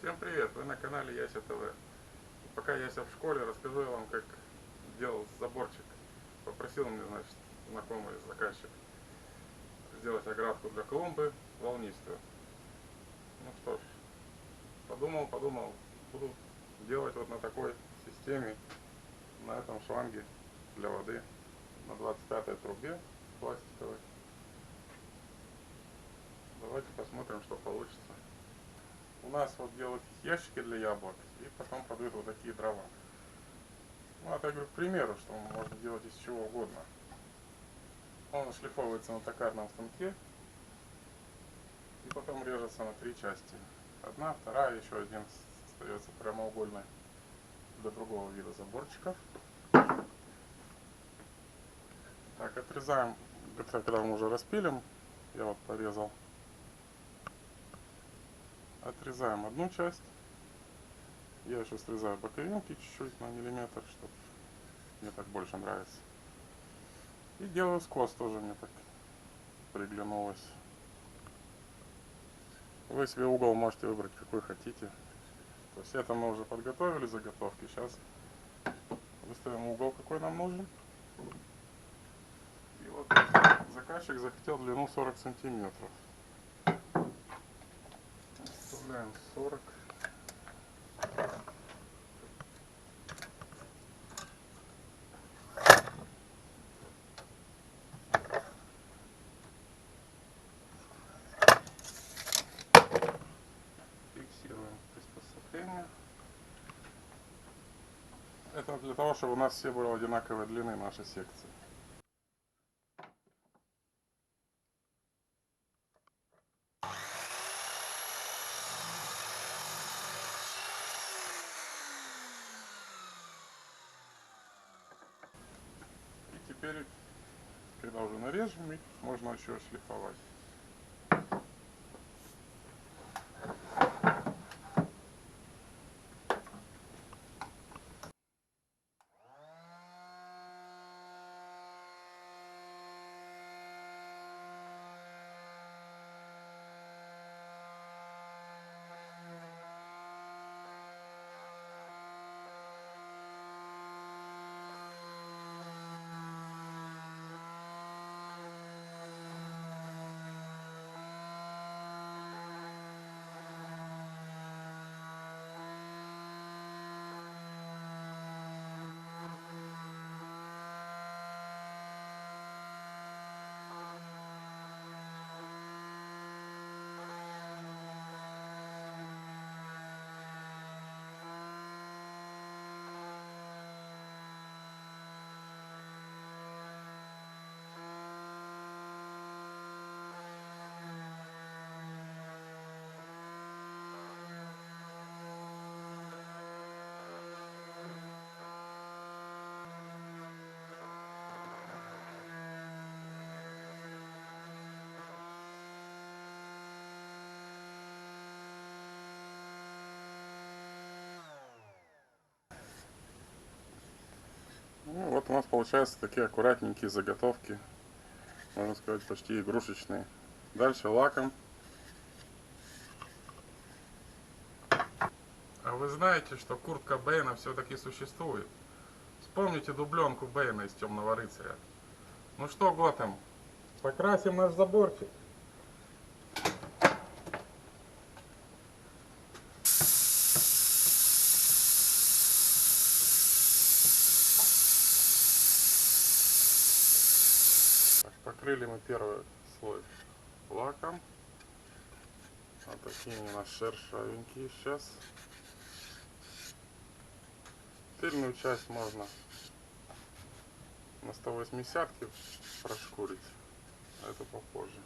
Всем привет! Вы на канале Яся ТВ. Пока Яся в школе, расскажу я вам, как делал заборчик. Попросил мне, значит, знакомый заказчик сделать оградку для клумбы волнистую. Ну что ж, подумал, буду делать вот на такой системе, на этом шланге для воды, на 25-й трубе пластиковой. Давайте посмотрим, что получится. У нас вот делают ящики для яблок, и потом подают вот такие дрова. Ну, это я говорю, к примеру, что можно делать из чего угодно. Он шлифовывается на токарном станке и потом режется на 3 части. Одна, вторая, еще один остается прямоугольный для другого вида заборчиков. Так, отрезаем, это когда мы уже распилим, я вот порезал. Отрезаем одну часть. Я еще срезаю боковинки чуть-чуть на миллиметр, чтобы мне так больше нравится. И делаю скос, тоже мне так приглянулось. Вы себе угол можете выбрать какой хотите. То есть это мы уже подготовили заготовки. Сейчас выставим угол, какой нам нужен. И вот заказчик захотел длину 40 сантиметров. Вставляем 40. Фиксируем приспособление. Это для того, чтобы у нас все были одинаковой длины нашей секции. И теперь, когда уже нарежем, можно еще шлифовать. Ну, вот у нас получаются такие аккуратненькие заготовки, можно сказать, почти игрушечные. Дальше лаком. А вы знаете, что куртка Бэйна все-таки существует? Вспомните дубленку Бэйна из Темного рыцаря. Ну что, Готэм, покрасим наш заборчик. Так, покрыли мы первый слой лаком. Вот такие у нас шершавенькие сейчас. Тыльную часть можно на 180-ке прошкурить, а это попозже.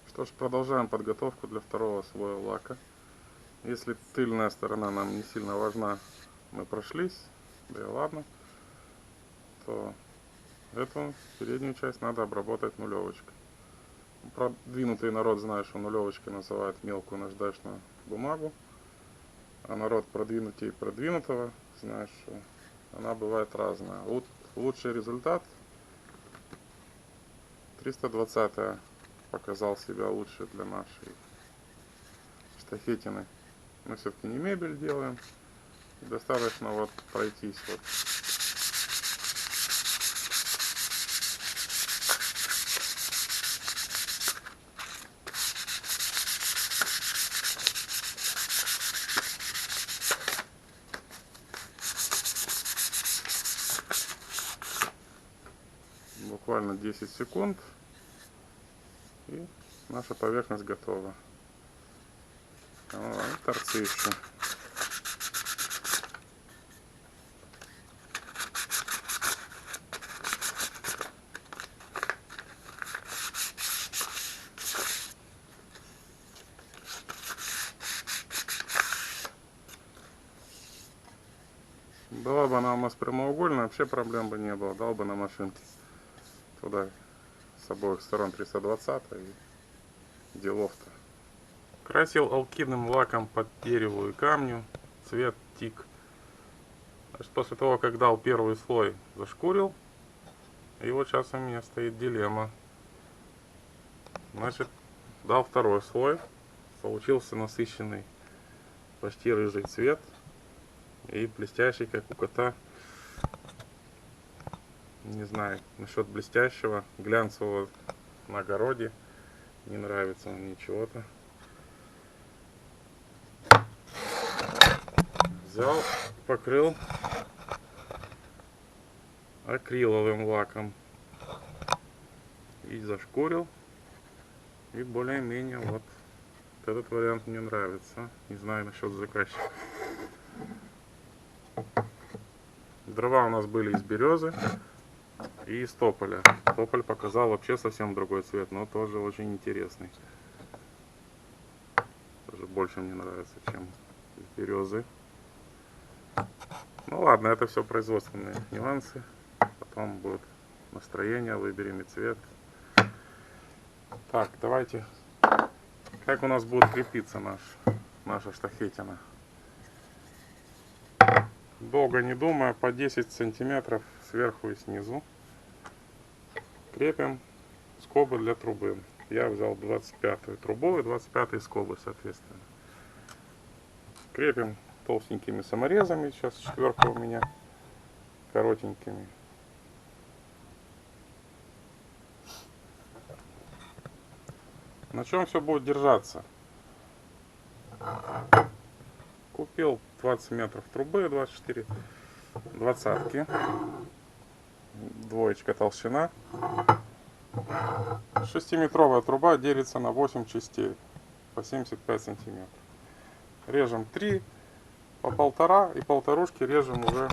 Что ж, продолжаем подготовку для второго слоя лака. Если тыльная сторона нам не сильно важна, мы прошлись, да и ладно, что эту переднюю часть надо обработать нулевочкой. Продвинутый народ знает, что нулевочкой называют мелкую наждачную бумагу, а народ продвинутей продвинутого знает, что она бывает разная. Лучший результат 320 показал себя лучше для нашей штахетины. Мы все-таки не мебель делаем, достаточно вот пройтись вот. Буквально 10 секунд, и наша поверхность готова. Торцы еще. Была бы она у нас прямоугольная, вообще проблем бы не было. Дал бы на машинке туда с обоих сторон 320 и делов-то. Красил алкидным лаком под дереву и камню. Цвет тик. Значит, после того, как дал первый слой, зашкурил. И вот сейчас у меня стоит дилемма. Значит, дал второй слой. Получился насыщенный, почти рыжий цвет. И блестящий, как у кота. Не знаю, насчет блестящего, глянцевого на огороде. Не нравится он ничего-то. Взял, покрыл акриловым лаком. И зашкурил. И более-менее вот этот вариант мне нравится. Не знаю насчет заказчика. Дрова у нас были из березы и из тополя. Тополь показал вообще совсем другой цвет, но тоже очень интересный. Тоже больше мне нравится, чем из березы. Ну ладно, это все производственные нюансы. Потом будет настроение, выберем и цвет. Так, давайте. Как у нас будет крепиться наша штахетина? Долго не думая, по 10 сантиметров сверху и снизу крепим скобы для трубы. Я взял 25-ю трубу и 25-й скобы, соответственно. Крепим толстенькими саморезами, сейчас четверка у меня, коротенькими. На чем все будет держаться? Купил 20 метров трубы, 24 двадцатки, двоечка толщина. 6-метровая труба делится на 8 частей по 75 сантиметров. Режем 3 по 1,5 и полторушки режем уже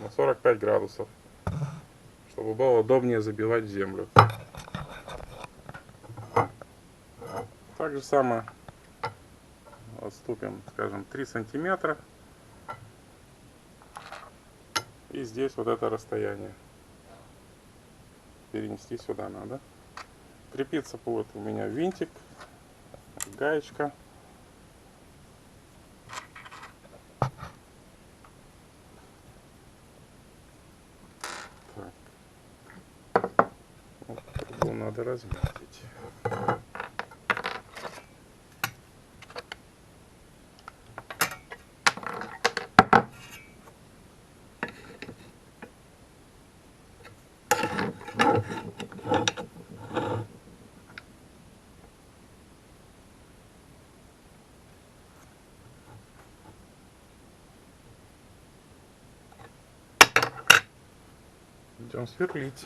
на 45 градусов, чтобы было удобнее забивать в землю. Так же самое отступим, скажем, 3 сантиметра. И здесь вот это расстояние перенести сюда надо. Крепиться будет у меня винтик, гаечка. Так. Вот, трубу надо разметить. Идем сверлить.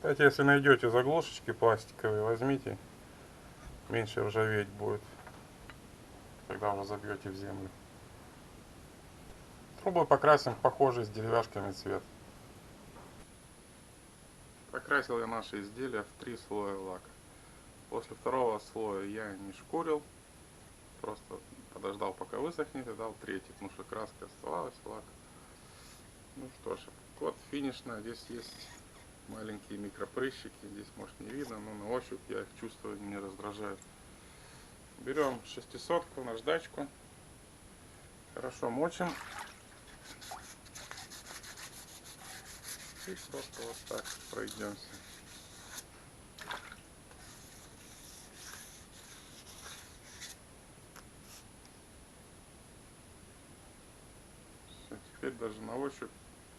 Кстати, если найдете заглушечки пластиковые, возьмите. Меньше ржаветь будет, когда уже забьете в землю. Трубы покрасим в похожий с деревяшками цвет. Покрасил я наши изделия в 3 слоя лака. После второго слоя я не шкурил, просто подождал, пока высохнет, и дал третий, потому что краска оставалась, лак. Ну что ж, вот финишная. Здесь есть маленькие микропрыщики, здесь может не видно, но на ощупь я их чувствую, они не раздражают. Берем 600-ку, наждачку, хорошо мочим и просто вот так пройдемся. Все, теперь даже на ощупь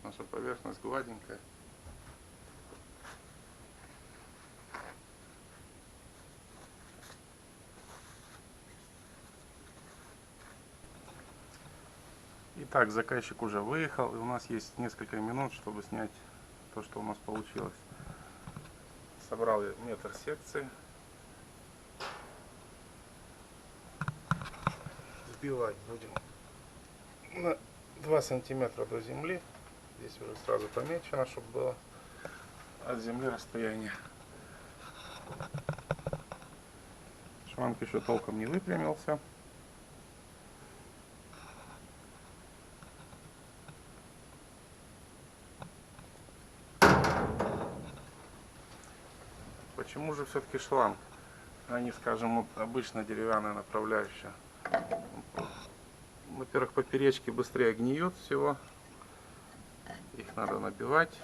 наша поверхность гладенькая. Итак, заказчик уже выехал, и у нас есть несколько минут, чтобы снять то, что у нас получилось. Собрал я метр секции. Сбивать будем на 2 сантиметра до земли. Здесь уже сразу помечено, чтобы было от земли расстояние. Шланг еще толком не выпрямился. Почему же все-таки шланг, а не, скажем, вот обычно деревянная направляющая? Во-первых, поперечки быстрее гниют всего. Их надо набивать.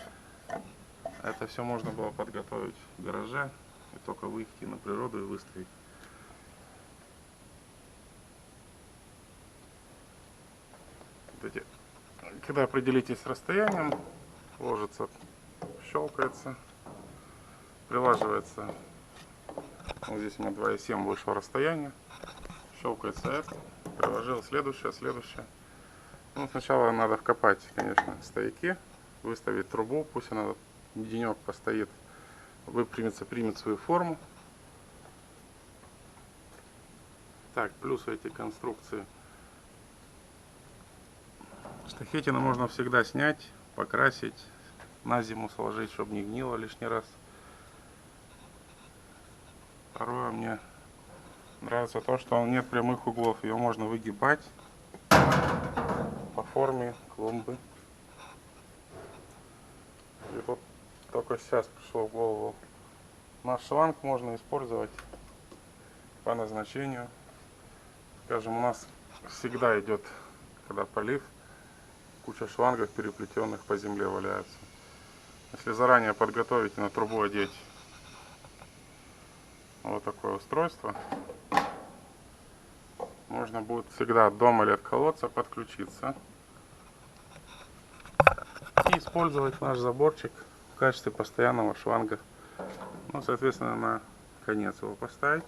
Это все можно было подготовить в гараже и только выйти на природу и выставить. Когда определитесь с расстоянием, ложится, щелкается, прилаживается. Вот здесь у меня 2,7 вышло расстояние. Щелкается это, приложил следующее. Ну, сначала надо вкопать, конечно, стояки, выставить трубу, пусть она денек постоит, выпрямится, примет свою форму. Так, плюс эти конструкции. Штахетину можно всегда снять, покрасить, на зиму сложить, чтобы не гнило лишний раз. Второе, мне нравится то, что он нет прямых углов, ее можно выгибать по форме клумбы. И вот только сейчас пришло в голову. Наш шланг можно использовать по назначению. Скажем, у нас всегда идет, когда полив, куча шлангов переплетенных по земле валяются. Если заранее подготовить и на трубу одеть вот такое устройство, можно будет всегда от дома или от колодца подключиться и использовать наш заборчик в качестве постоянного шланга. Ну, соответственно, на конец его поставить.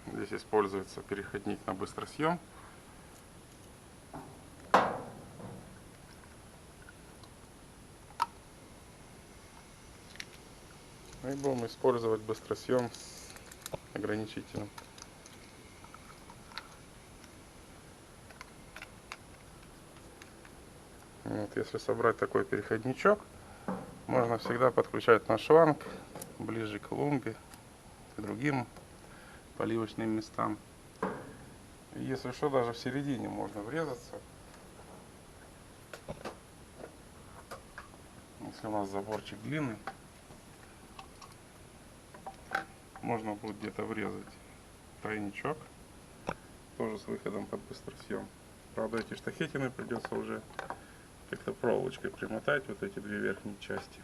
Здесь используется переходник на быстросъем. И будем использовать быстросъем с ограничителем. Вот, если собрать такой переходничок, можно всегда подключать наш шланг ближе к клумбе, к другим поливочным местам. И если что, даже в середине можно врезаться. Если у нас заборчик длинный, можно будет где-то врезать тройничок, тоже с выходом под быстросъем. Правда, эти штахетины придется уже как-то проволочкой примотать, вот эти две верхние части.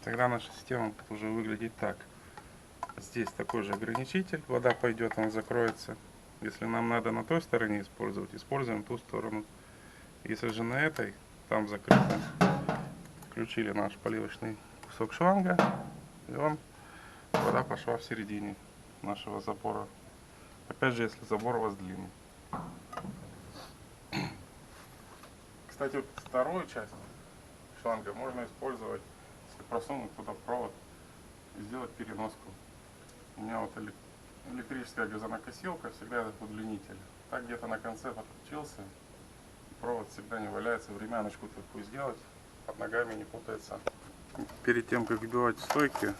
Тогда наша система будет уже выглядеть так. Здесь такой же ограничитель, вода пойдет, он закроется. Если нам надо на той стороне использовать, используем ту сторону. Если же на этой, там закрыто, включили наш поливочный кусок шланга, и он вода пошла в середине нашего забора. Опять же, если забор у вас длинный. Кстати, вот вторую часть шланга можно использовать, если просунуть туда провод и сделать переноску. У меня вот электрическая газонокосилка, всегда этот удлинитель. Так где-то на конце подключился, провод всегда не валяется, времяночку такую сделать, под ногами не путается. Перед тем, как вбивать стойки,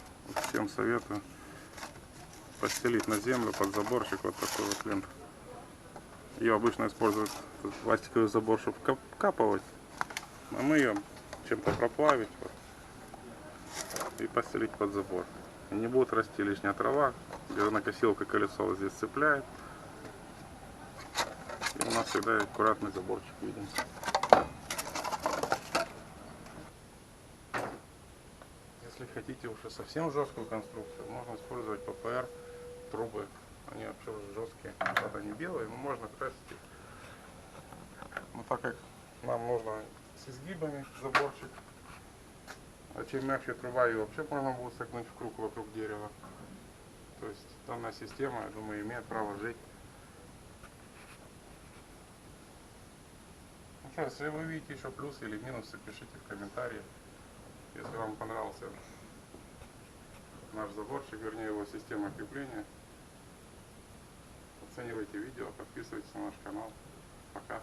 всем советую постелить на землю под заборчик вот такой вот ленту. Ее обычно используют пластиковый забор, чтобы капывать, а мы ее чем-то проплавить вот, и постелить под забор. И не будет расти лишняя трава, газонокосилка колесо вот здесь цепляет, и у нас всегда аккуратный заборчик виден. Если хотите уже совсем жесткую конструкцию, можно использовать ППР трубы. Они вообще уже жесткие, правда они белые, но можно красить их. Но так как нам нужно с изгибами заборчик, а чем мягче труба, ее вообще можно будет согнуть в круг вокруг дерева. То есть данная система, я думаю, имеет право жить. Ну что, если вы видите еще плюсы или минусы, пишите в комментариях. Если вам понравился наш заборчик, вернее его система крепления, оценивайте видео, подписывайтесь на наш канал. Пока.